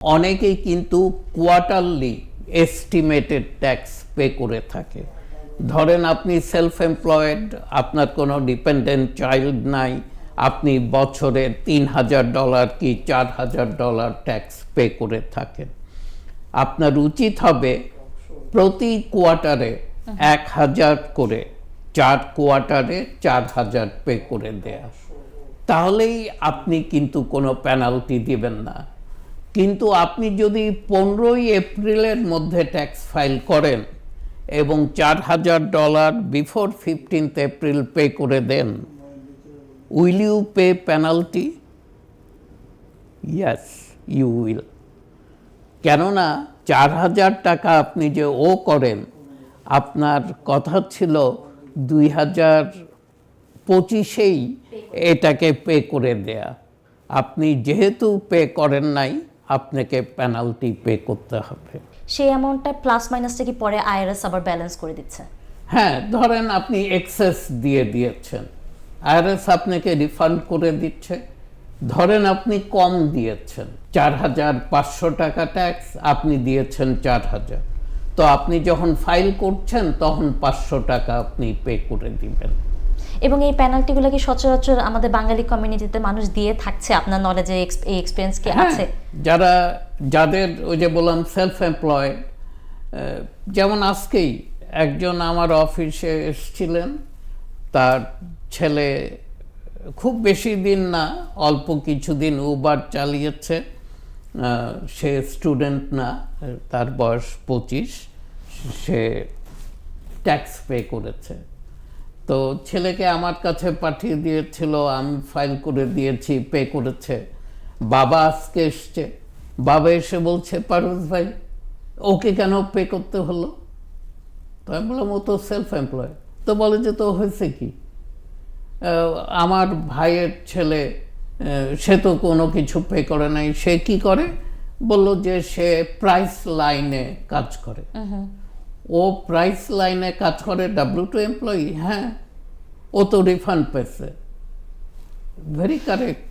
অনেকেই কিন্তু quarterly estimated tax pay করে থাকে। ধরেন আপনি সেলফ এমপ্লয়েড, আপনার কোনো ডিপেন্ডেন্ট চাইল্ড নাই, আপনি বছরে $3,000 কি $4,000 ট্যাক্স পে করে থাকেন। আপনার উচিত হবে প্রতি কোয়ার্টারে 1,000 করে 4 কোয়ার্টারে 4,000 পে করে দেয়া, তাহলেই আপনি কিন্তু কোনো পেনাল্টি দিবেন না। কিন্তু আপনি যদি 15ই এপ্রিলের মধ্যে ট্যাক্স ফাইল করেন এবং $4,000 বিফোর 15th এপ্রিল পে করে দেন, will you pay penalty? Yes, you will. কেননা 4,000 টাকা আপনি যে করেন, আপনার কথা ছিল 2025-এই এটাকে পে করে দেয়া। আপনি যেহেতু পে করেন নাই, আপনাকে পেনাল্টি পে করতে হবে। সেই অ্যামাউন্টটা প্লাস মাইনাসটা কি পরে আইআরএস আবার ব্যালেন্স করে দিচ্ছে? হ্যাঁ, ধরেন আপনি এক্সেস দিয়ে দিয়েছেন, আইআরএস আপনাকে রিফান্ড করে দিচ্ছে। ধরেন আপনি কম দিয়েছেন, 4,500 টাকা ট্যাক্স, আপনি দিয়েছেন 4,000, তো আপনি যখন ফাইল করছেন তখন 500 টাকা আপনি পে করে দিবেন। এবং এই পেনাল্টিগুলো কি সচরাচর আমাদের বাঙালি কমিউনিটিতে মানুষ দিয়ে থাকছে? আপনার নলেজে এই এক্সপেরিয়েন্স কি আছে? যাদের ওই যে বললাম সেলফ এমপ্লয়েড, যেমন আজকেই একজন আমার অফিসে এসেছিলেন, তার ছেলে খুব বেশি দিন না, অল্প কিছুদিন উবার চালিয়েছে, সে স্টুডেন্ট না, তার বয়স 25, সে ট্যাক্স পে করেছে। তো ছেলেকে আমার কাছে পাঠিয়ে দিয়েছিল, আমি ফাইল করে দিয়েছি, পে করেছে। বাবা আজকে এসছে, বাবা এসে বলছে, পারভেজ ভাই ওকে কেন পে করতে হলো? তো আমি বললাম, ও তো সেলফ এমপ্লয়েড। তো বলে যে, তো হয়েছে কি, আমার ভাইয়ের ছেলে, সে তো কোনো কিছু পে করে নাই, সে কি করে? বলল যে সে প্রাইস লাইনে কাজ করে। ও প্রাইস লাইনে কাজ করে, W2 এমপ্লয়ি, হ্যাঁ, ও তো রিফান্ড পেয়েছে। Very correct.